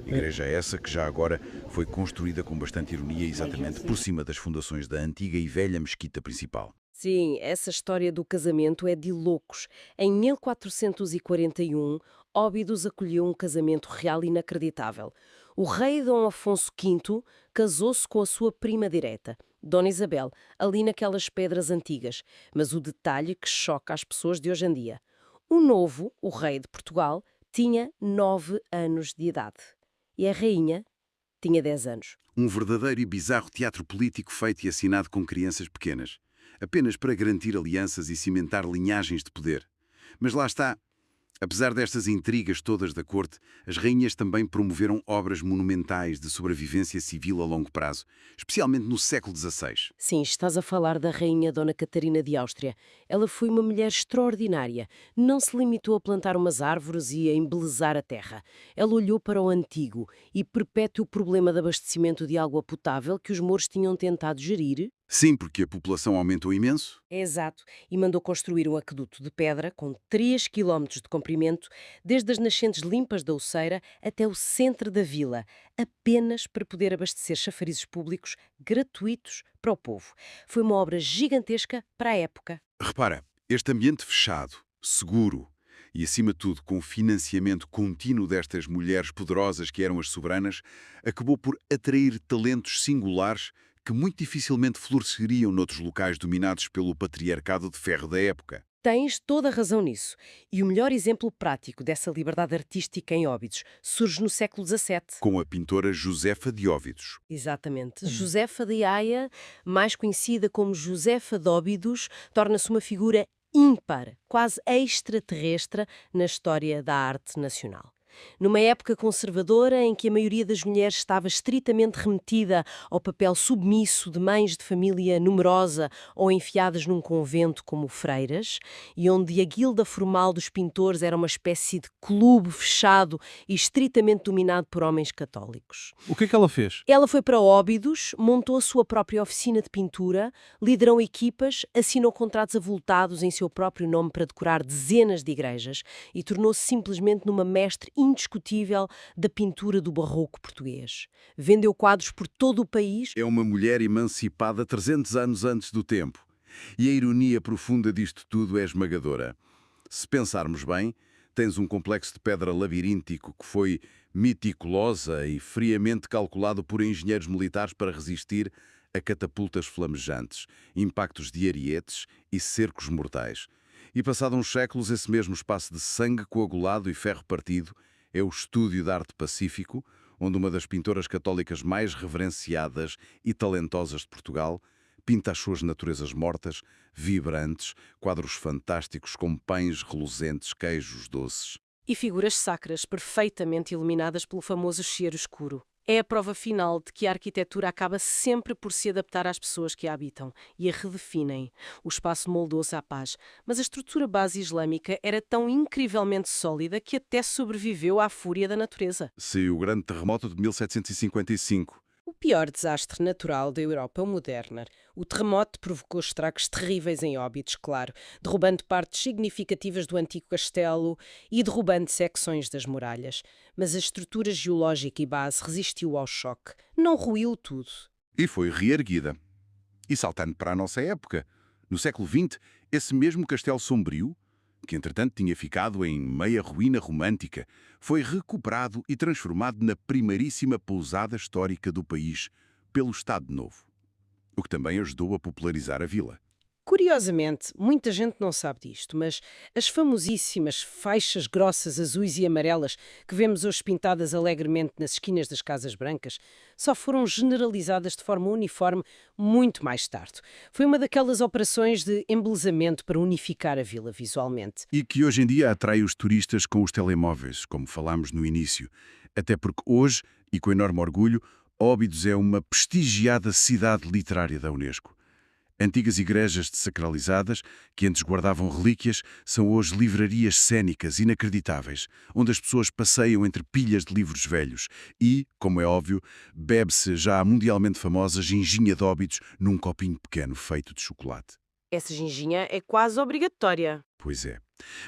Igreja essa que já agora foi construída com bastante ironia exatamente por cima das fundações da antiga e velha mesquita principal. Sim, essa história do casamento é de loucos. Em 1441, Óbidos acolheu um casamento real inacreditável. O rei Dom Afonso V casou-se com a sua prima direta, Dona Isabel, ali naquelas pedras antigas. Mas o detalhe que choca as pessoas de hoje em dia. O novo, o rei de Portugal, tinha 9 anos de idade. E a rainha tinha 10 anos. Um verdadeiro e bizarro teatro político feito e assinado com crianças pequenas, apenas para garantir alianças e cimentar linhagens de poder. Mas lá está. Apesar destas intrigas todas da corte, as rainhas também promoveram obras monumentais de sobrevivência civil a longo prazo, especialmente no século XVI. Sim, estás a falar da rainha Dona Catarina de Áustria. Ela foi uma mulher extraordinária. Não se limitou a plantar umas árvores e a embelezar a terra. Ela olhou para o antigo e perpétuo problema de abastecimento de água potável que os mouros tinham tentado gerir. Sim, porque a população aumentou imenso. Exato, e mandou construir um aqueduto de pedra com 3 quilómetros de comprimento, desde as nascentes limpas da Uceira até o centro da vila, apenas para poder abastecer chafarizes públicos gratuitos para o povo. Foi uma obra gigantesca para a época. Repara, este ambiente fechado, seguro e, acima de tudo, com o financiamento contínuo destas mulheres poderosas que eram as soberanas, acabou por atrair talentos singulares que muito dificilmente floresceriam noutros locais dominados pelo patriarcado de ferro da época. Tens toda a razão nisso. E o melhor exemplo prático dessa liberdade artística em Óbidos surge no século XVII. Com a pintora Josefa de Óbidos. Exatamente. Josefa de Haia, mais conhecida como Josefa de Óbidos, torna-se uma figura ímpar, quase extraterrestre na história da arte nacional. Numa época conservadora em que a maioria das mulheres estava estritamente remetida ao papel submisso de mães de família numerosa ou enfiadas num convento como freiras, e onde a guilda formal dos pintores era uma espécie de clube fechado e estritamente dominado por homens católicos. O que é que ela fez? Ela foi para Óbidos, montou a sua própria oficina de pintura, liderou equipas, assinou contratos avultados em seu próprio nome para decorar dezenas de igrejas e tornou-se simplesmente numa mestre indiscutível da pintura do barroco português. Vendeu quadros por todo o país. É uma mulher emancipada 300 anos antes do tempo. E a ironia profunda disto tudo é esmagadora. Se pensarmos bem, tens um complexo de pedra labiríntico que foi meticulosa e friamente calculado por engenheiros militares para resistir a catapultas flamejantes, impactos de arietes e cercos mortais. E passados uns séculos, esse mesmo espaço de sangue coagulado e ferro partido é o Estúdio de Arte Pacífico, onde uma das pintoras católicas mais reverenciadas e talentosas de Portugal pinta as suas naturezas mortas, vibrantes, quadros fantásticos com pães reluzentes, queijos doces. E figuras sacras perfeitamente iluminadas pelo famoso cheiro escuro. É a prova final de que a arquitetura acaba sempre por se adaptar às pessoas que a habitam e a redefinem. O espaço moldou-se à paz, mas a estrutura base islâmica era tão incrivelmente sólida que até sobreviveu à fúria da natureza. Se o grande terremoto de 1755, O pior desastre natural da Europa moderna. O terremoto provocou estragos terríveis em Óbidos, claro, derrubando partes significativas do antigo castelo e derrubando secções das muralhas. Mas a estrutura geológica e base resistiu ao choque. Não ruiu tudo. E foi reerguida. E saltando para a nossa época, no século XX, esse mesmo castelo sombrio, que entretanto tinha ficado em meia ruína romântica, foi recuperado e transformado na primeiríssima pousada histórica do país pelo Estado Novo, o que também ajudou a popularizar a vila. Curiosamente, muita gente não sabe disto, mas as famosíssimas faixas grossas azuis e amarelas que vemos hoje pintadas alegremente nas esquinas das Casas Brancas só foram generalizadas de forma uniforme muito mais tarde. Foi uma daquelas operações de embelezamento para unificar a vila visualmente. E que hoje em dia atrai os turistas com os telemóveis, como falámos no início. Até porque hoje, e com enorme orgulho, Óbidos é uma prestigiada cidade literária da Unesco. Antigas igrejas desacralizadas, que antes guardavam relíquias, são hoje livrarias cênicas inacreditáveis, onde as pessoas passeiam entre pilhas de livros velhos e, como é óbvio, bebe-se já a mundialmente famosa ginginha de Óbidos num copinho pequeno feito de chocolate. Essa ginginha é quase obrigatória. Pois é.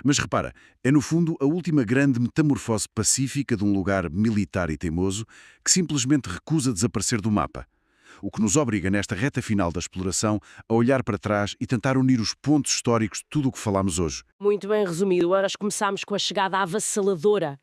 Mas repara, é no fundo a última grande metamorfose pacífica de um lugar militar e teimoso que simplesmente recusa desaparecer do mapa. O que nos obriga, nesta reta final da exploração, a olhar para trás e tentar unir os pontos históricos de tudo o que falámos hoje. Muito bem resumido. Agora começámos com a chegada avassaladora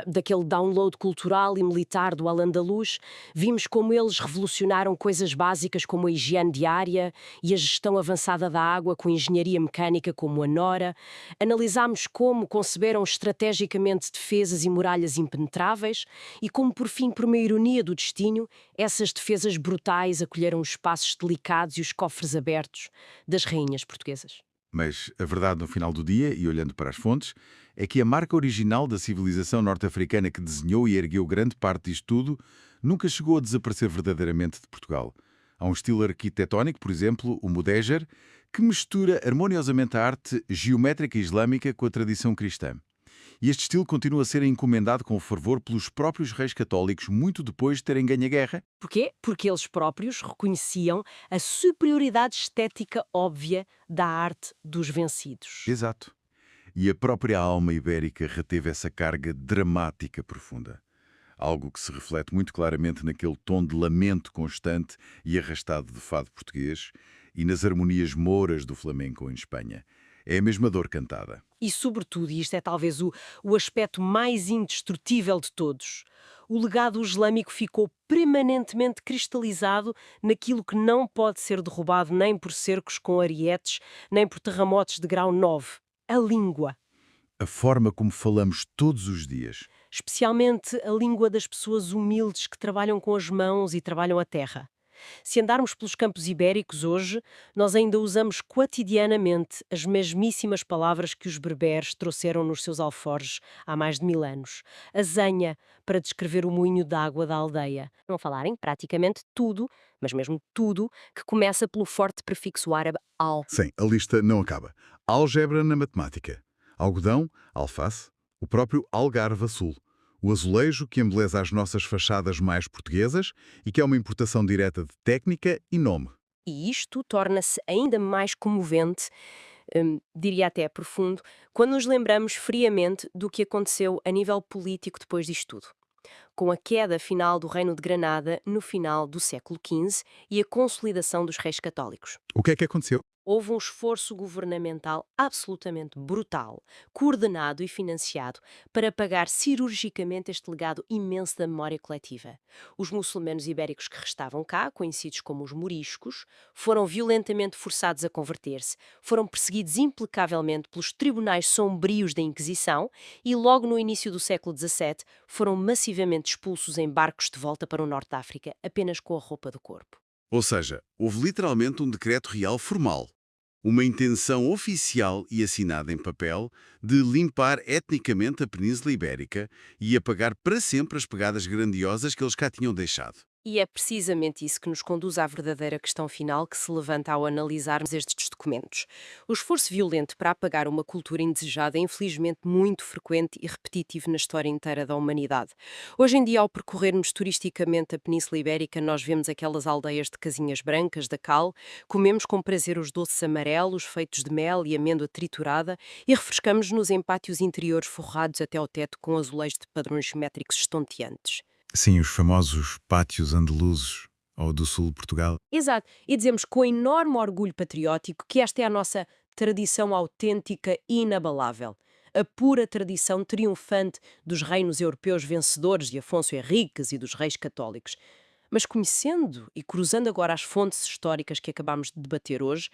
daquele download cultural e militar do Al-Andalus. Vimos como eles revolucionaram coisas básicas como a higiene diária e a gestão avançada da água com engenharia mecânica como a Nora. Analisámos como conceberam estrategicamente defesas e muralhas impenetráveis e como, por fim, por uma ironia do destino, essas defesas brutais acolheram os espaços delicados e os cofres abertos das rainhas portuguesas. Mas a verdade no final do dia, e olhando para as fontes, é que a marca original da civilização norte-africana que desenhou e ergueu grande parte disto tudo nunca chegou a desaparecer verdadeiramente de Portugal. Há um estilo arquitetónico, por exemplo, o mudéjar, que mistura harmoniosamente a arte geométrica islâmica com a tradição cristã. E este estilo continua a ser encomendado com fervor pelos próprios reis católicos muito depois de terem ganho a guerra. Porquê? Porque eles próprios reconheciam a superioridade estética óbvia da arte dos vencidos. Exato. E a própria alma ibérica reteve essa carga dramática profunda. Algo que se reflete muito claramente naquele tom de lamento constante e arrastado do fado português e nas harmonias mouras do flamenco em Espanha. É a mesma dor cantada. E, sobretudo, e isto é talvez o aspecto mais indestrutível de todos, o legado islâmico ficou permanentemente cristalizado naquilo que não pode ser derrubado nem por cercos com arietes, nem por terremotos de grau 9, a língua. A forma como falamos todos os dias. Especialmente a língua das pessoas humildes que trabalham com as mãos e trabalham a terra. Se andarmos pelos campos ibéricos hoje, nós ainda usamos quotidianamente as mesmíssimas palavras que os berberes trouxeram nos seus alforjes há mais de 1000 anos. A zenha, para descrever o moinho d'água da aldeia. Não falarem praticamente tudo, mas mesmo tudo, que começa pelo forte prefixo árabe al. Sim, a lista não acaba. Álgebra na matemática. Algodão, alface, o próprio Algarve Sul. O azulejo que embeleza as nossas fachadas mais portuguesas e que é uma importação direta de técnica e nome. E isto torna-se ainda mais comovente, diria até profundo, quando nos lembramos friamente do que aconteceu a nível político depois disto tudo. Com a queda final do Reino de Granada no final do século XV e a consolidação dos reis católicos. O que é que aconteceu? Houve um esforço governamental absolutamente brutal, coordenado e financiado para apagar cirurgicamente este legado imenso da memória coletiva. Os muçulmanos ibéricos que restavam cá, conhecidos como os moriscos, foram violentamente forçados a converter-se, foram perseguidos implacavelmente pelos tribunais sombrios da Inquisição e logo no início do século XVII foram massivamente expulsos em barcos de volta para o norte da África, apenas com a roupa do corpo. Ou seja, houve literalmente um decreto real formal, uma intenção oficial e assinada em papel de limpar etnicamente a Península Ibérica e apagar para sempre as pegadas grandiosas que eles cá tinham deixado. E é precisamente isso que nos conduz à verdadeira questão final que se levanta ao analisarmos estes documentos. O esforço violento para apagar uma cultura indesejada é infelizmente muito frequente e repetitivo na história inteira da humanidade. Hoje em dia, ao percorrermos turisticamente a Península Ibérica, nós vemos aquelas aldeias de casinhas brancas da cal, comemos com prazer os doces amarelos feitos de mel e amêndoa triturada e refrescamos-nos em pátios interiores forrados até ao teto com azulejos de padrões geométricos estonteantes. Sim, os famosos pátios andaluzes, ou do sul de Portugal. Exato, e dizemos com enorme orgulho patriótico que esta é a nossa tradição autêntica e inabalável. A pura tradição triunfante dos reinos europeus vencedores de Afonso Henriques e dos reis católicos. Mas conhecendo e cruzando agora as fontes históricas que acabamos de debater hoje,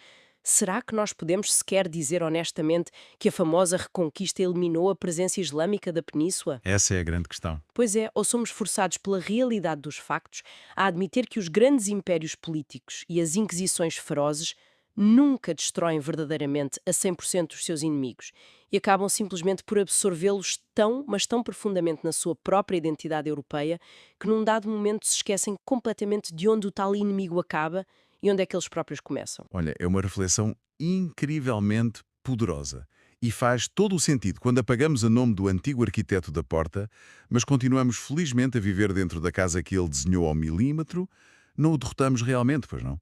será que nós podemos sequer dizer honestamente que a famosa Reconquista eliminou a presença islâmica da península? Essa é a grande questão. Pois é, ou somos forçados pela realidade dos factos a admitir que os grandes impérios políticos e as inquisições ferozes nunca destroem verdadeiramente a 100% os seus inimigos e acabam simplesmente por absorvê-los mas tão profundamente na sua própria identidade europeia que num dado momento se esquecem completamente de onde o tal inimigo acaba e onde é que eles próprios começam. Olha, é uma reflexão incrivelmente poderosa e faz todo o sentido quando apagamos o nome do antigo arquiteto da Porta, mas continuamos felizmente a viver dentro da casa que ele desenhou ao milímetro, não o derrotamos realmente, pois não?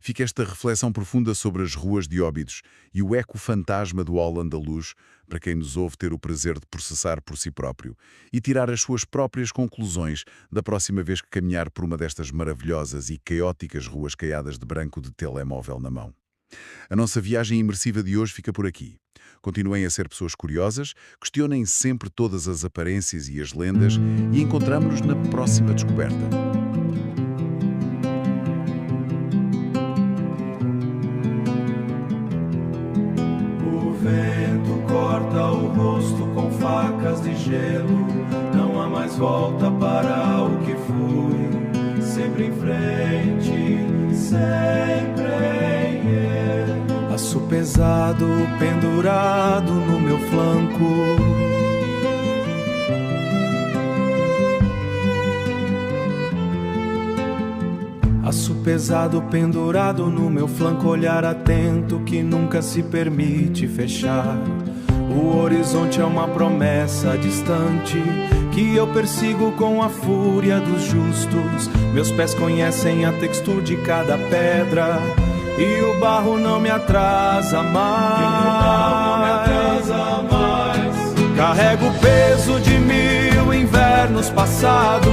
Fica esta reflexão profunda sobre as ruas de Óbidos e o eco fantasma do Al-Andalus para quem nos ouve ter o prazer de processar por si próprio e tirar as suas próprias conclusões da próxima vez que caminhar por uma destas maravilhosas e caóticas ruas caiadas de branco de telemóvel na mão. A nossa viagem imersiva de hoje fica por aqui. Continuem a ser pessoas curiosas, questionem sempre todas as aparências e as lendas e encontramos-nos na próxima descoberta. Corta o rosto com facas de gelo. Não há mais volta para o que fui. Sempre em frente, sempre. Aço pesado pendurado no meu flanco. Aço pesado pendurado no meu flanco, olhar atento que nunca se permite fechar. O horizonte é uma promessa distante que eu persigo com a fúria dos justos. Meus pés conhecem a textura de cada pedra e o barro não me atrasa mais. Carrego o peso de 1000 invernos passados.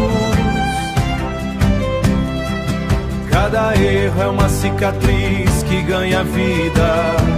Cada erro é uma cicatriz que ganha vida.